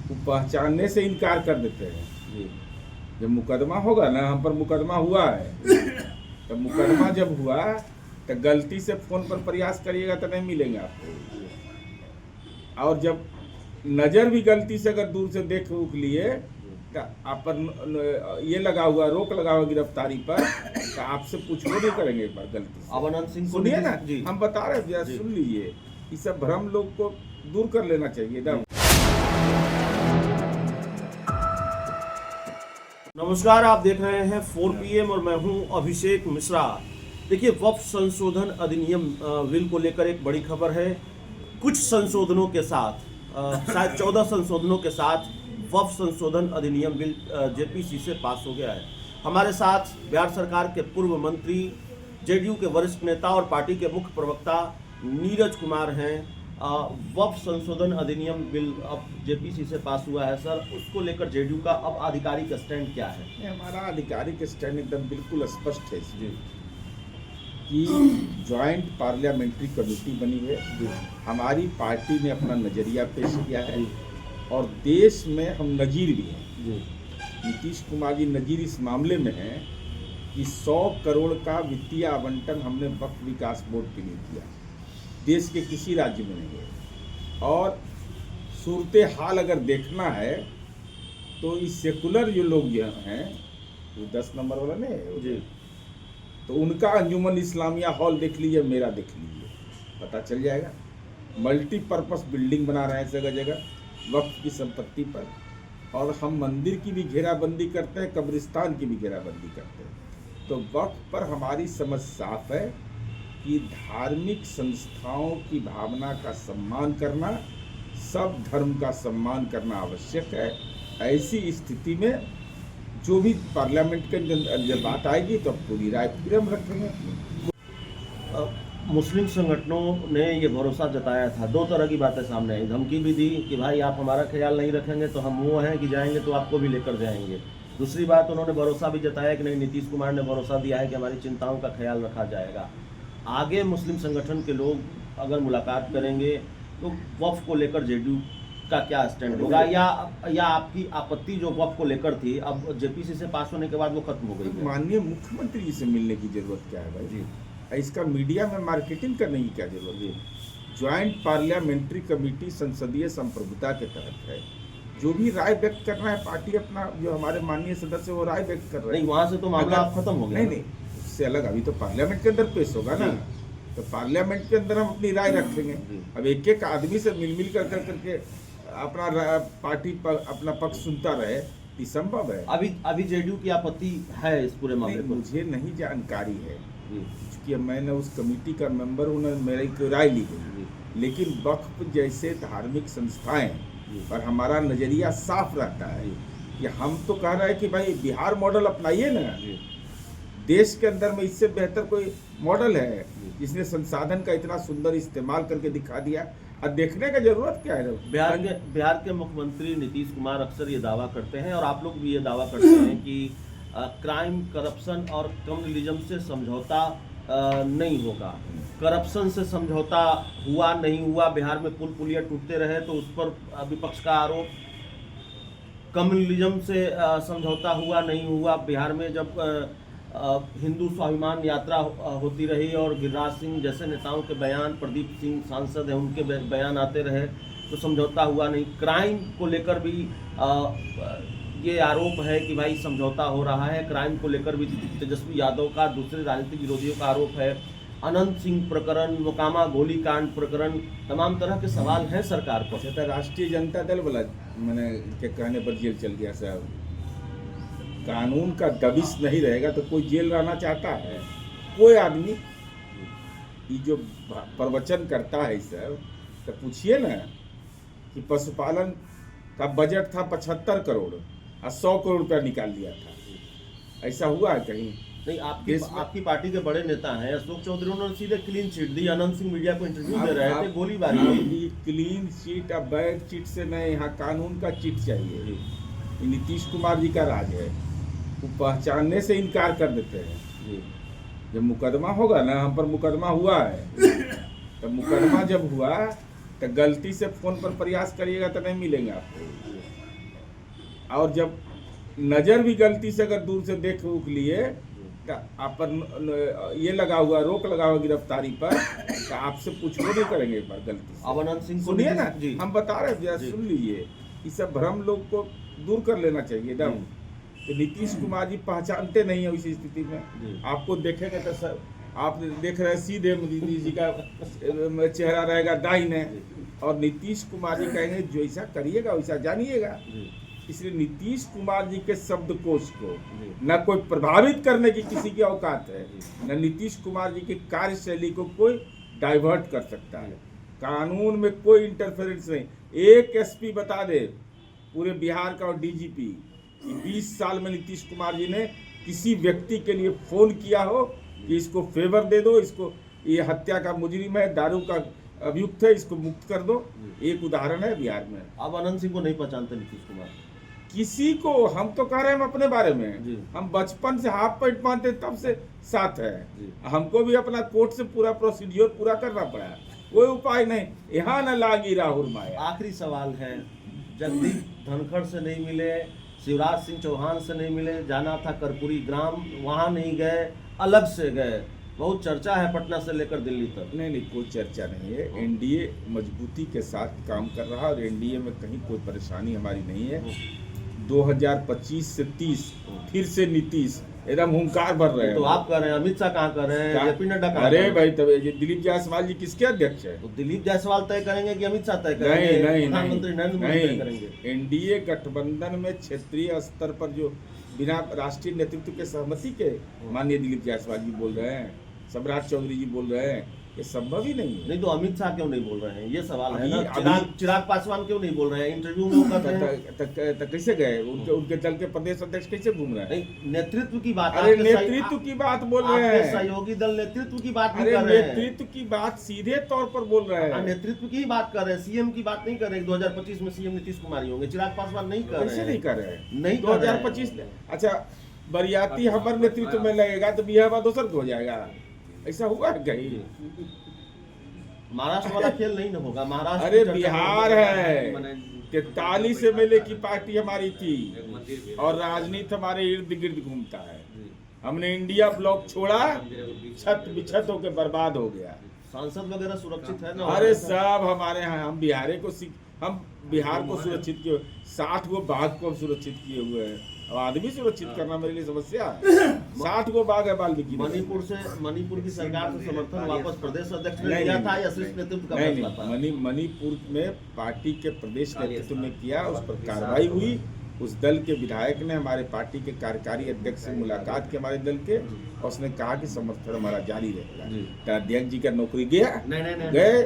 वो पहचानने से इनकार कर देते हैं। जी जब मुकदमा होगा ना, हम पर मुकदमा हुआ है, तो मुकदमा जब हुआ तो गलती से फोन पर प्रयास करिएगा तो नहीं मिलेंगे आपको। और जब नजर भी गलती से अगर दूर से देख उख लिए तो आप पर ये लगा हुआ, रोक लगा हुआ गिरफ्तारी पर, तो आपसे पूछो नहीं करेंगे एक बार गलती से। अब अनंत सिंह को सुनिए ना, जी हम बता रहे हैं, जी। सुन लीजिए। ये सब भ्रम लोग को दूर कर लेना चाहिए ना। नमस्कार, आप देख रहे हैं 4 PM और मैं हूं अभिषेक मिश्रा। देखिए, वक्फ संशोधन अधिनियम बिल को लेकर एक बड़ी खबर है। कुछ संशोधनों के साथ शायद 14 संशोधनों के साथ वक्फ संशोधन अधिनियम बिल जेपीसी से पास हो गया है। हमारे साथ बिहार सरकार के पूर्व मंत्री, जेडीयू के वरिष्ठ नेता और पार्टी के मुख्य प्रवक्ता नीरज कुमार हैं। वक्फ संशोधन अधिनियम बिल अब जेपीसी से पास हुआ है सर, उसको लेकर जेडीयू का अब आधिकारिक स्टैंड क्या है? हमारा आधिकारिक स्टैंड एकदम बिल्कुल स्पष्ट है इसमें कि जॉइंट पार्लियामेंट्री कमेटी बनी है। हमारी पार्टी ने अपना नजरिया पेश किया है और देश में हम नजीर भी हैं। नीतीश कुमार जी नजीर इस मामले में हैं कि 100 करोड़ का वित्तीय आवंटन हमने वक्फ विकास बोर्ड के लिए किया, देश के किसी राज्य में नहीं है। और सूरत हाल अगर देखना है तो इस सेकुलर जो लोग जो हैं, वो 10 नंबर वाला नहीं है जी, तो उनका अंजुमन इस्लामिया हॉल देख लीजिए, मेरा देख लीजिए, पता चल जाएगा। मल्टीपर्पस बिल्डिंग बना रहे हैं जगह जगह वक्फ की संपत्ति पर, और हम मंदिर की भी घेराबंदी करते हैं, कब्रिस्तान की भी घेराबंदी करते हैं। तो वक्फ पर हमारी समझ साफ है कि धार्मिक संस्थाओं की भावना का सम्मान करना, सब धर्म का सम्मान करना आवश्यक है। ऐसी स्थिति में जो भी पार्लियामेंट के अंदर जब बात आएगी तो पूरी राय फिर हम रखेंगे। मुस्लिम संगठनों ने ये भरोसा जताया था, दो तरह की बातें सामने आई। धमकी भी दी कि भाई आप हमारा ख्याल नहीं रखेंगे तो हम वो हैं कि जाएंगे तो आपको भी लेकर जाएंगे। दूसरी बात, उन्होंने भरोसा भी जताया कि नहीं, नीतीश कुमार ने भरोसा दिया है कि हमारी चिंताओं का ख्याल रखा जाएगा। आगे मुस्लिम संगठन के लोग अगर मुलाकात करेंगे तो वक्फ को लेकर जेडीयू का क्या स्टैंड होगा, या आपकी आपत्ति जो वक्फ को लेकर थी अब जेपीसी से पास होने के बाद वो खत्म हो गई? माननीय मुख्यमंत्री जी से मिलने की जरूरत क्या है भाई जी? इसका मीडिया में मार्केटिंग करने की क्या जरूरत है? ज्वाइंट पार्लियामेंट्री कमेटी संसदीय संप्रभुता के तहत है। जो भी राय व्यक्त करना है पार्टी अपना, जो हमारे माननीय सदस्य वो राय व्यक्त कर रहे हैं। नहीं, वहां से तो मामला खत्म हो गया। नहीं, उससे अलग अभी तो पार्लियामेंट के अंदर पेश होगा ना, तो पार्लियामेंट के अंदर हम अपनी राय रखेंगे। अब एक एक आदमी से मिल करके अपना पार्टी पर अपना पक्ष सुनता रहे, ये संभव है? अभी जेडीयू की आपत्ति है इस पूरे मामले पर? मुझे नहीं जानकारी है, क्योंकि मैंने उस कमेटी का मेंबर हूँ, मेरी राय ली गई। लेकिन वक्फ जैसे धार्मिक संस्थाएं पर हमारा नजरिया साफ रहता है कि हम तो कह रहे हैं कि भाई बिहार मॉडल अपनाइए ना। देश के अंदर में इससे बेहतर कोई मॉडल है जिसने संसाधन का इतना सुंदर इस्तेमाल करके दिखा दिया? और देखने का जरूरत क्या है? बिहार के मुख्यमंत्री नीतीश कुमार अक्सर ये दावा करते हैं और आप लोग भी ये दावा करते हैं कि क्राइम, करप्शन और कम्युनलिज्म से समझौता नहीं होगा। करप्शन से समझौता हुआ नहीं हुआ, बिहार में पुल पुलिया टूटते रहे तो उस पर विपक्ष का आरोप। कम्युनलिज्म से समझौता हुआ नहीं हुआ, बिहार में जब हिंदू स्वाभिमान यात्रा होती रही और गिरिराज सिंह जैसे नेताओं के बयान, प्रदीप सिंह सांसद हैं उनके बयान आते रहे तो समझौता हुआ नहीं। क्राइम को लेकर भी ये आरोप है कि भाई समझौता हो रहा है। क्राइम को लेकर भी तेजस्वी यादव का, दूसरे राजनीतिक विरोधियों का आरोप है। अनंत सिंह प्रकरण, मोकामा गोलीकांड प्रकरण, तमाम तरह के सवाल हैं सरकार पर। तो राष्ट्रीय जनता दल वाला मैंने के कहने पर जेल चल गया साहब। कानून का दबिश नहीं रहेगा तो कोई जेल रहना चाहता है? कोई आदमी ये जो प्रवचन करता है सर, तो पूछिए ना कि पशुपालन का बजट था 75 करोड़ और 100 करोड़ रुपया निकाल दिया था। ऐसा हुआ है कहीं? नहीं, आपकी पार्टी के बड़े नेता हैं अशोक चौधरी, उन्होंने सीधे क्लीन चिट दी। अनंत सिंह मीडिया को इंटरव्यू दे रहे थे, गोलीबारी हुई। क्लीन चिट अब बैड चिट से नहीं, यहाँ कानून का चिट चाहिए। नीतीश कुमार जी का राज है, वो पहचानने से इनकार कर देते हैं। जब मुकदमा होगा ना, हम पर मुकदमा हुआ है, तो मुकदमा जब हुआ तो गलती से फोन पर प्रयास करिएगा तो नहीं मिलेंगे आपको। और जब नजर भी गलती से अगर दूर से देख उख लिए तो आप पर ये लगा हुआ, रोक लगा हुआ गिरफ्तारी पर, तो आपसे पूछो नहीं करेंगे एक बार गलती से। अब अनंत सिंह को सुनिए ना, जी हम बता रहे हैं, जी। सुन लीजिए, ये सब भ्रम लोग को दूर कर लेना चाहिए ना। जी। तो नीतीश कुमार जी पहचानते नहीं है इस स्थिति जी। में। आपको देखेंगे तो सर, आप देख रहे हैं सीधे मोदी जी का चेहरा रहेगा दाहिने, और नीतीश कुमार जी कहेंगे जो ऐसा करिएगा वैसा जानिएगा। जी इसलिए नीतीश कुमार जी के शब्दकोश को जी। न कोई प्रभावित करने की किसी की औकात है, न नीतीश कुमार जी की कार्यशैली को कोई डाइवर्ट कर सकता है। कानून में कोई इंटरफेरेंस नहीं। एक एसपी बता दे पूरे बिहार का और डीजीपी, 20 साल में नीतीश कुमार जी ने किसी व्यक्ति के लिए फोन किया हो कि इसको फेवर दे दो, इसको, ये हत्या का मुजरिम है, दारू का अभियुक्त है, इसको मुक्त कर दो। एक उदाहरण है बिहार में। अब अनंत सिंह को नहीं पहचानते नीतीश कुमार किसी को, हम तो कह रहे हैं हम अपने बारे में, जी। हम बचपन से हाफ पैंट पहनते तब से साथ है। जी। हमको भी अपना कोर्ट से पूरा प्रोसीड्योर पूरा करना पड़ा, कोई उपाय नहीं, यहाँ न लागी राहुल माया। आखिरी सवाल है, जगदीप धनखड़ से नहीं मिले, शिवराज सिंह चौहान से नहीं मिले, जाना था कर्पूरी ग्राम, वहाँ नहीं गए, अलग से गए। बहुत चर्चा है पटना से लेकर दिल्ली तक। नहीं, कोई चर्चा नहीं है। एनडीए मजबूती के साथ काम कर रहा है और एनडीए में कहीं कोई परेशानी हमारी नहीं है। 2025 से 30 फिर से नीतीश एकदम हुंकार भर रहे हैं। तो आप कह रहे हैं, अमित शाह कहाँ कर रहे हैं, जेपी नड्डा कहाँ कर अरे रहे हैं? भाई, तब ये दिलीप जायसवाल जी किसके अध्यक्ष है? तो दिलीप जायसवाल तय करेंगे कि अमित शाह तय करेंगे? नहीं, प्रधानमंत्री नरेंद्र मोदी तय करेंगे? एनडीए गठबंधन में क्षेत्रीय स्तर पर जो बिना राष्ट्रीय नेतृत्व के सहमति के माननीय दिलीप जायसवाल जी बोल रहे हैं, सम्राट चौधरी जी बोल रहे हैं, ये संभव ही नहीं है। नहीं तो अमित शाह क्यों नहीं बोल रहे हैं, ये सवाल है ना। अभी- चिराग पासवान क्यों नहीं बोल रहे हैं? इंटरव्यू में वो कहते हैं कैसे गए उनके दल के प्रदेश अध्यक्ष कैसे घूम रहे हैं? नहीं, नेतृत्व की बात, अरे आपके नेतृत्व की बात बोल रहे आपके हैं। सहयोगी दल नेतृत्व की बात नहीं अरे कर रहे हैं। नेतृत्व की बात सीधे तौर पर बोल रहे हाँ, हैं। नेतृत्व की ही बात कर रहे हैं, सीएम की बात नहीं कर रहे हैं। 2025 में सीएम नीतीश कुमार ही होंगे, चिराग पासवान नहीं कर रहे कैसे हैं। नहीं कर रहे हैं? नहीं कर रहे हैं। 2025 अच्छा, बरियाती हमारे नेतृत्व में लगेगा तो बिहार दोसर को हो जाएगा, ऐसा हुआ है कहीं? महाराष्ट्र वाला खेल नहीं ना होगा। महाराष्ट्र अरे की चर्चा बिहार होगी। है, 43 एमएलए की पार्टी हमारी थी और राजनीति हमारे इर्द गिर्द घूमता है। हमने इंडिया ब्लॉक छोड़ा, छत बिछत होकर बर्बाद हो गया। सांसद वगैरह सुरक्षित है ना? अरे सब हमारे यहाँ, हम बिहार को सुरक्षित किए, 60 गो बाघ को हम सुरक्षित किए हुए हैं। अब आदमी सुरक्षित करना मेरे लिए समस्या है। 60 गो बाघ है वाल्मीकि। मणिपुर की सरकार से समर्थन वापस प्रदेश अध्यक्ष ने लिया था या सिर्फ नेतृत्व का फैसला था? मणिपुर में पार्टी के प्रदेश नेतृत्व ने किया, उस पर कार्रवाई हुई। उस दल के विधायक ने हमारे पार्टी के कार्यकारी अध्यक्ष से मुलाकात की, हमारे दल के, और उसने कहा कि समर्थन हमारा जारी रहेगा। तो अध्यक्ष जी का नौकरी गया, नहीं गए।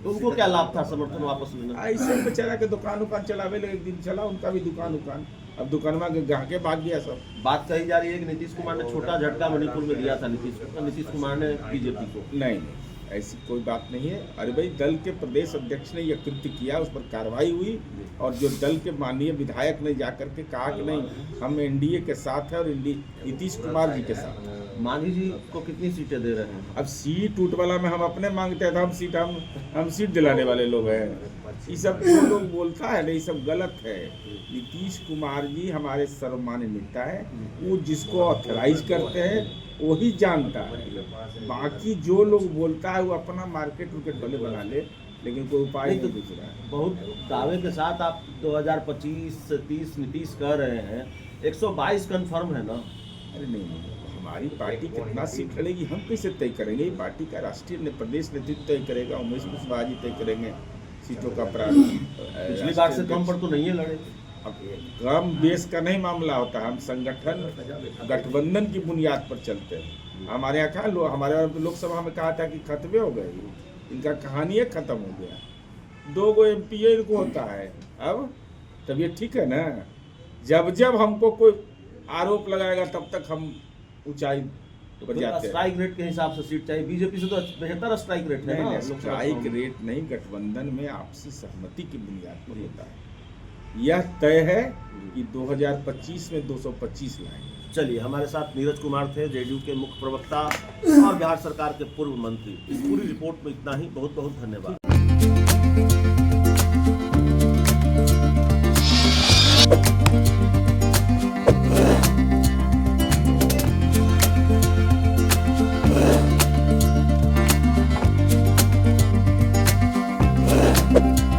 तो उनको क्या लाभ था समर्थन वापस लेना? ऐसे बेचारा के दुकान चलावे लगे, एक दिन चला उनका भी दुकान, अब दुकानवा के ग्राहके भाग गया सब। बात कही जा रही है कि नीतीश कुमार ने छोटा झटका मणिपुर में दिया था नीतीश कुमार ने बीजेपी को। नहीं, ऐसी कोई बात नहीं है। अरे भाई, दल के प्रदेश अध्यक्ष ने यह कृत्य किया, उस पर कार्रवाई हुई, और जो दल के माननीय विधायक ने जाकर के कहा कि नहीं, हम एनडीए के साथ है और नीतीश कुमार जी के साथ। मांझी जी को कितनी सीटें दे रहे हैं? अब सीट उठ वाला में हम अपने मांगते हैं, तो हम सीट दिलाने वाले लोग हैं। ये सब जो लोग बोलता है ना, ये सब गलत है। नीतीश कुमार जी हमारे सर्वमान्य नेता है, वो जिसको ऑथराइज करते हैं वही जानता है। बाकी जो लोग बोलता है वो अपना मार्केट वाले बना ले, लेकिन कोई उपाय नहीं दिख रहा है। बहुत दावे के साथ आप 2025 से 30 नीतीश कह रहे हैं, 122 कंफर्म है ना? अरे नहीं, हमारी पार्टी कितना सीट लड़ेगी हम कैसे तय करेंगे? ये पार्टी का राष्ट्रीय प्रदेश नेतृत्व तय करेगा, उमेश कुशवाहा जी तय करेंगे सीटों का पिछली बार से कम पर तो नहीं है लड़े। अब कम बेस का नहीं मामला होता, हम संगठन गठबंधन की बुनियाद पर चलते हैं। हमारे यहाँ कहा हमारे लोकसभा में कहा था कि खत्मे हो गए, इनका कहानी खत्म हो गया। 2 गो MP इनको होता है। अब तब ये ठीक है ना, जब हमको कोई आरोप लगाएगा तब तक हम ऊंचाई पर जाते हैं। स्ट्राइक रेट के हिसाब से सीट चाहिए, बीजेपी से तो बेहतर स्ट्राइक रेट है ना? नहीं, स्ट्राइक रेट नहीं, गठबंधन में आपसी सहमति की बुनियाद पर होता है। यह तय है कि 2025 में 225 लाएंगे। चलिए, हमारे साथ नीरज कुमार थे, जेडीयू के मुख्य प्रवक्ता और बिहार सरकार के पूर्व मंत्री। इस पूरी रिपोर्ट में इतना ही, बहुत बहुत धन्यवाद। है।